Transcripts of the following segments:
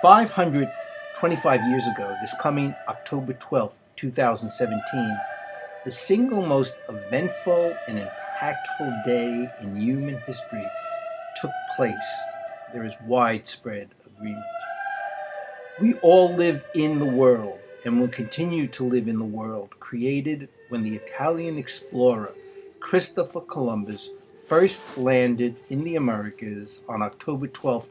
525 years ago, this coming October 12th, 2017, the single most eventful and impactful day in human history took place. There is widespread agreement. We all live in the world and will continue to live in the world created when the Italian explorer Christopher Columbus first landed in the Americas on October 12th,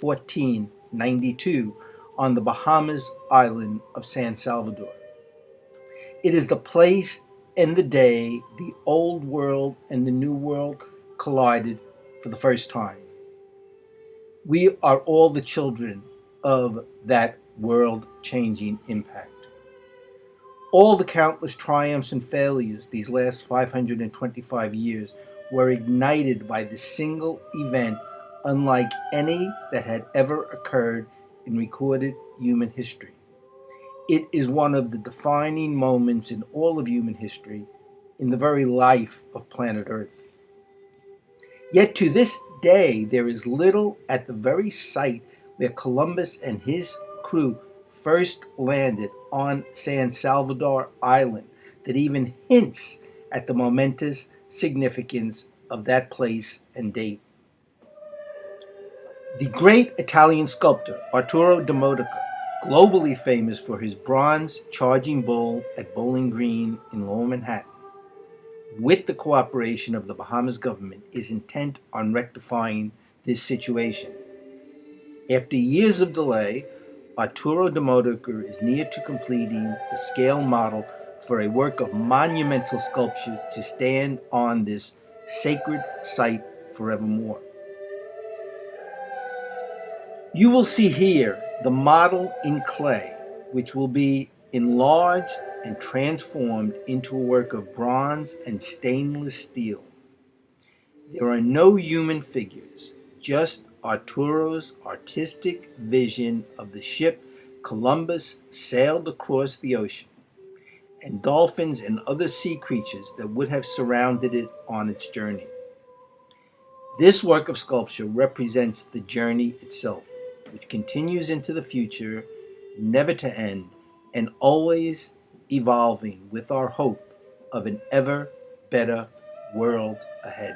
1492, on the Bahamas island of San Salvador. It is the place and the day the old world and the new world collided for the first time. We are all the children of that world-changing impact. All the countless triumphs and failures these last 525 years were ignited by the single event unlike any that had ever occurred in recorded human history. It is one of the defining moments in all of human history, in the very life of planet Earth. Yet to this day, there is little at the very site where Columbus and his crew first landed on San Salvador Island that even hints at the momentous significance of that place and date. The great Italian sculptor Arturo DiModica, globally famous for his bronze charging bull at Bowling Green in Lower Manhattan, with the cooperation of the Bahamas government, is intent on rectifying this situation. After years of delay, Arturo DiModica is near to completing the scale model for a work of monumental sculpture to stand on this sacred site forevermore. You will see here the model in clay, which will be enlarged and transformed into a work of bronze and stainless steel. There are no human figures, just Arturo's artistic vision of the ship Columbus sailed across the ocean, and dolphins and other sea creatures that would have surrounded it on its journey. This work of sculpture represents the journey itself, which continues into the future, never to end, and always evolving with our hope of an ever better world ahead.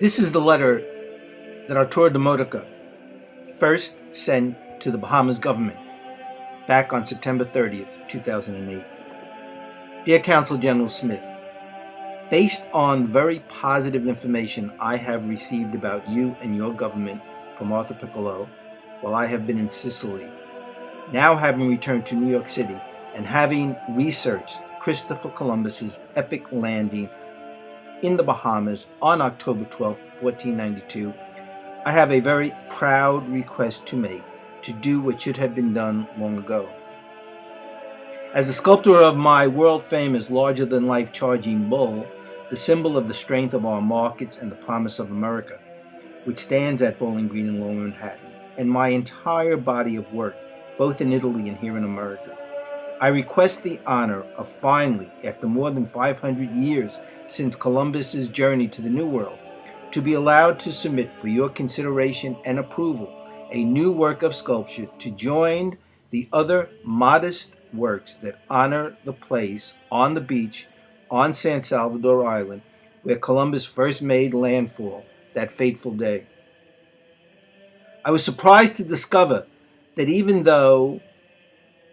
This is the letter that Arturo DiModica first sent to the Bahamas government back on September 30th, 2008. Dear Consul General Smith, based on very positive information I have received about you and your government from Arthur Piccolo while I have been in Sicily, now having returned to New York City and having researched Christopher Columbus's epic landing in the Bahamas on October 12, 1492, I have a very proud request to make to do what should have been done long ago. As the sculptor of my world-famous larger-than-life charging bull, the symbol of the strength of our markets and the promise of America, which stands at Bowling Green in Lower Manhattan, and my entire body of work, both in Italy and here in America, I request the honor of finally, after more than 500 years since Columbus's journey to the New World, to be allowed to submit for your consideration and approval a new work of sculpture to join the other modest works that honor the place on the beach on San Salvador Island where Columbus first made landfall that fateful day. I was surprised to discover that even though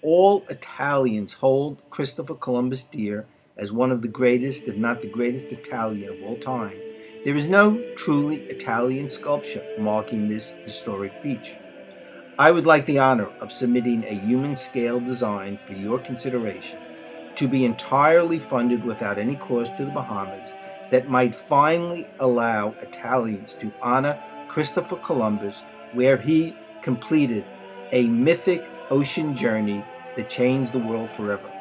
all Italians hold Christopher Columbus dear as one of the greatest, if not the greatest Italian of all time, there is no truly Italian sculpture marking this historic beach. I would like the honor of submitting a human-scale design for your consideration to be entirely funded without any cost to the Bahamas that might finally allow Italians to honor Christopher Columbus where he completed a mythic ocean journey that changed the world forever.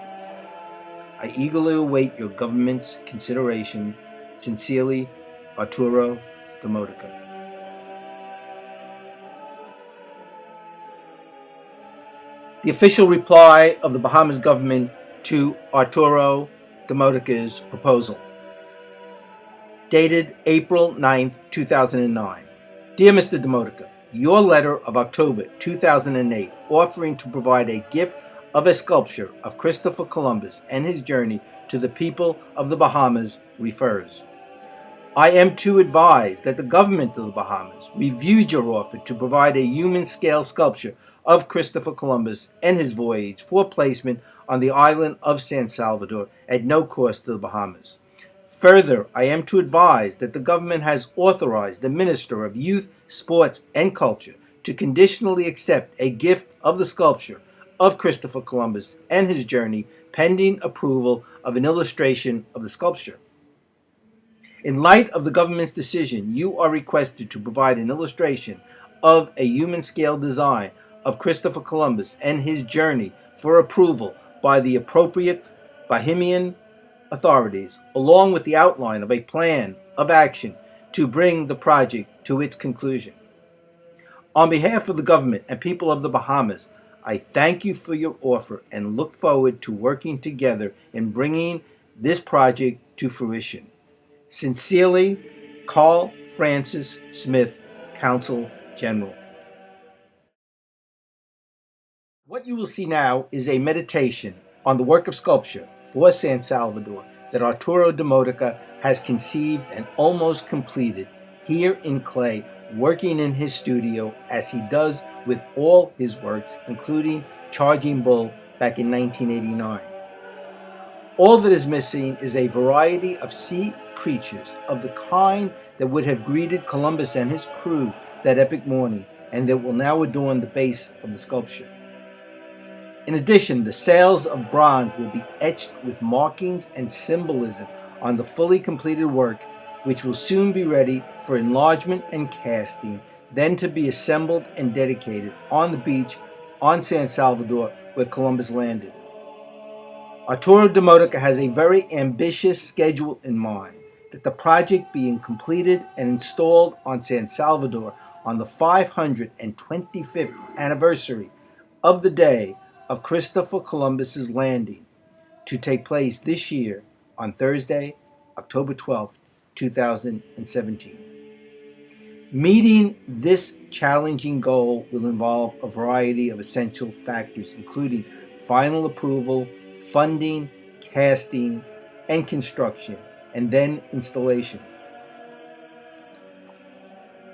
I eagerly await your government's consideration. Sincerely, ARTURO, DIMODICA. The official reply of the Bahamas government to ARTURO DIMODICA's proposal. Dated April 9, 2009. Dear Mr. DIMODICA, your letter of October 2008 offering to provide a gift of a sculpture of Christopher Columbus and his journey to the people of the Bahamas refers. I am to advise that the government of the Bahamas reviewed your offer to provide a human-scale sculpture of Christopher Columbus and his voyage for placement on the island of San Salvador at no cost to the Bahamas. Further, I am to advise that the government has authorized the Minister of Youth, Sports, and Culture to conditionally accept a gift of the sculpture of Christopher Columbus and his journey pending approval of an illustration of the sculpture. In light of the government's decision, you are requested to provide an illustration of a human-scale design of Christopher Columbus and his journey for approval by the appropriate Bahamian authorities, along with the outline of a plan of action to bring the project to its conclusion. On behalf of the government and people of the Bahamas, I thank you for your offer and look forward to working together in bringing this project to fruition. Sincerely, Carl Francis Smith, Consul General. What you will see now is a meditation on the work of sculpture for San Salvador that Arturo DIMODICA has conceived and almost completed here in clay, working in his studio as he does with all his works, including Charging Bull back in 1989. All that is missing is a variety of sea creatures of the kind that would have greeted Columbus and his crew that epic morning, and that will now adorn the base of the sculpture. In addition, the sails of bronze will be etched with markings and symbolism on the fully completed work, which will soon be ready for enlargement and casting, then to be assembled and dedicated on the beach on San Salvador where Columbus landed. Arturo DIMODICA has a very ambitious schedule in mind, that the project being completed and installed on San Salvador on the 525th anniversary of the day of Christopher Columbus's landing, to take place this year on Thursday, October 12, 2017. Meeting this challenging goal will involve a variety of essential factors, including final approval, funding, casting, and construction, and then installation.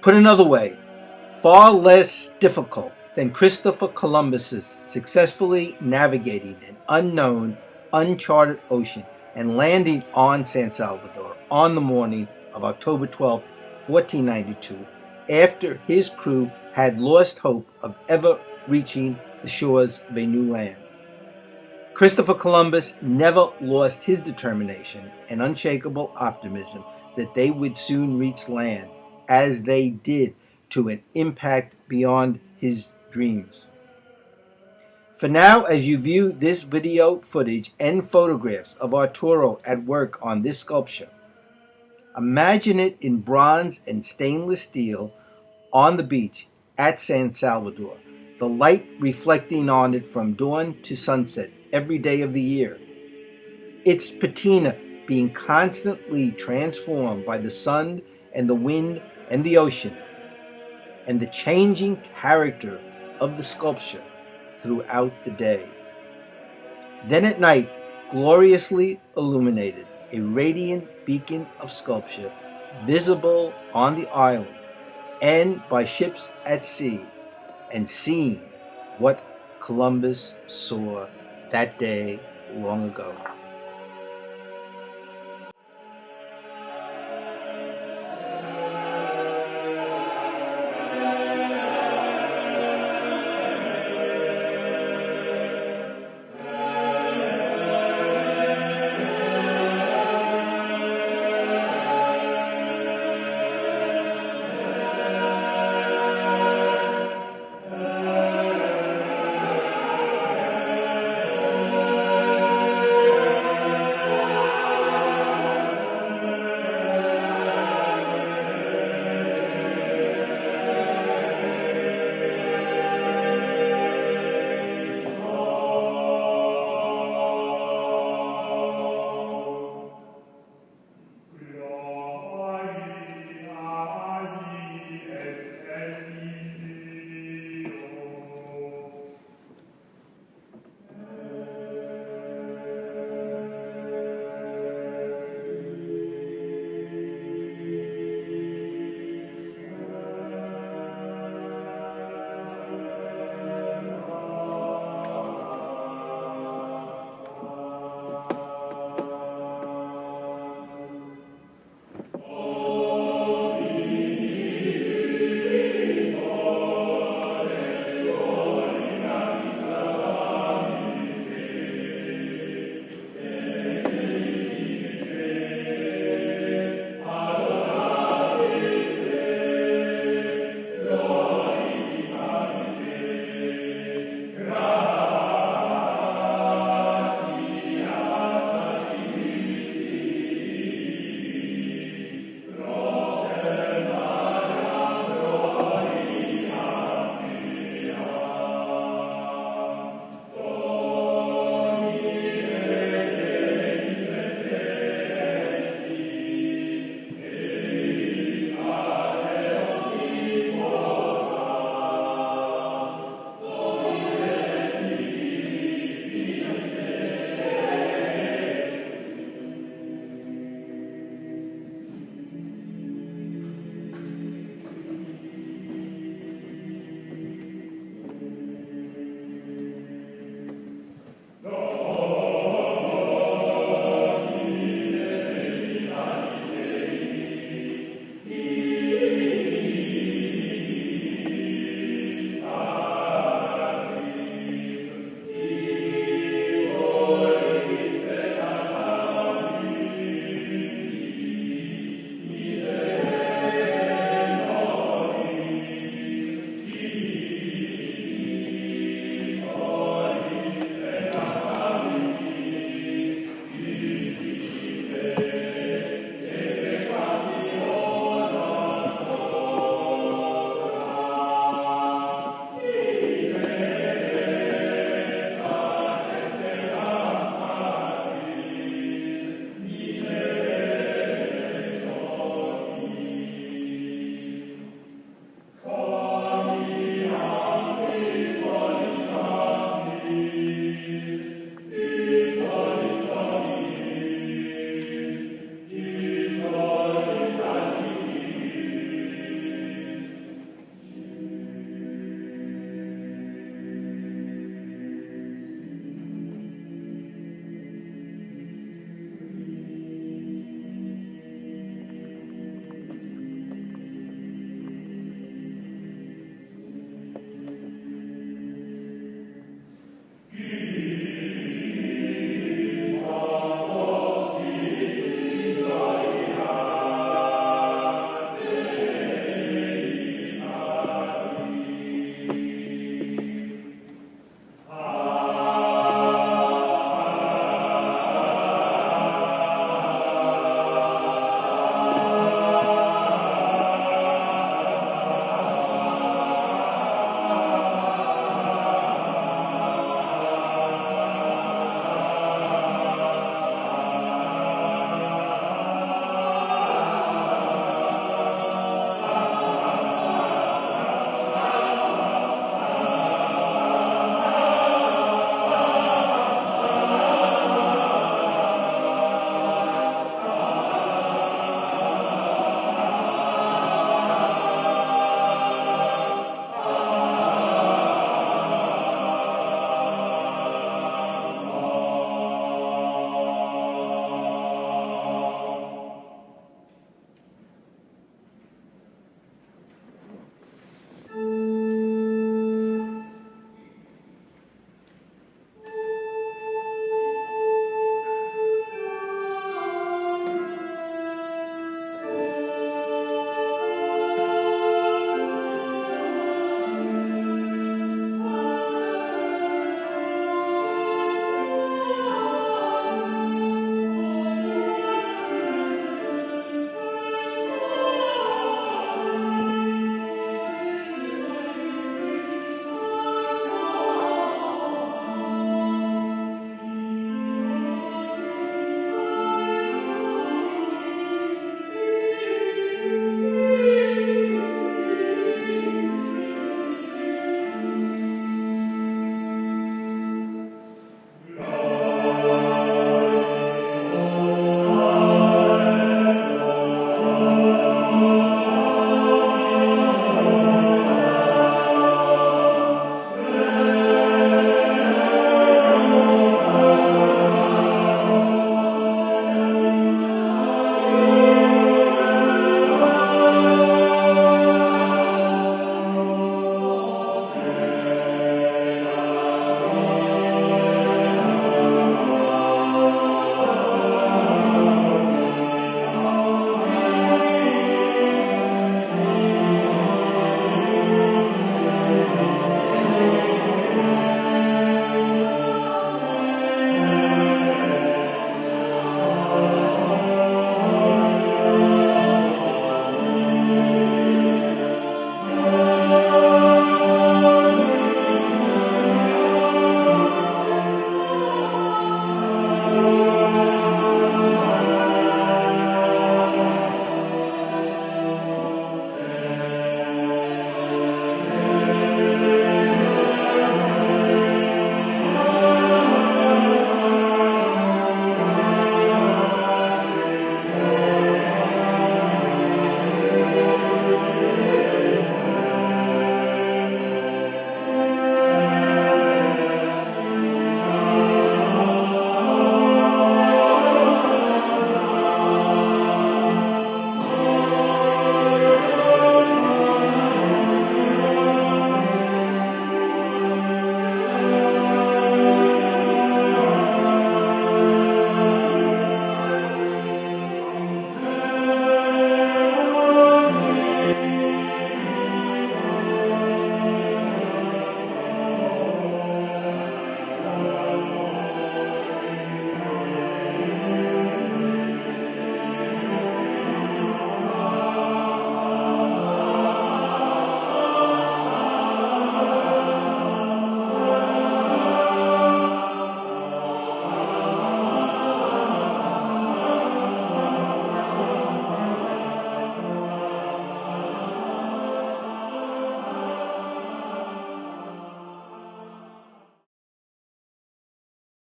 Put another way, far less difficult than Christopher Columbus's successfully navigating an unknown, uncharted ocean and landing on San Salvador on the morning of October 12, 1492, after his crew had lost hope of ever reaching the shores of a new land. Christopher Columbus never lost his determination and unshakable optimism that they would soon reach land, as they did, to an impact beyond his dreams. For now, as you view this video footage and photographs of Arturo at work on this sculpture, imagine it in bronze and stainless steel on the beach at San Salvador, the light reflecting on it from dawn to sunset, every day of the year. Its patina being constantly transformed by the sun and the wind and the ocean, and the changing character of the sculpture throughout the day. Then at night, gloriously illuminated, a radiant beacon of sculpture visible on the island and by ships at sea, and seeing what Columbus saw that day long ago.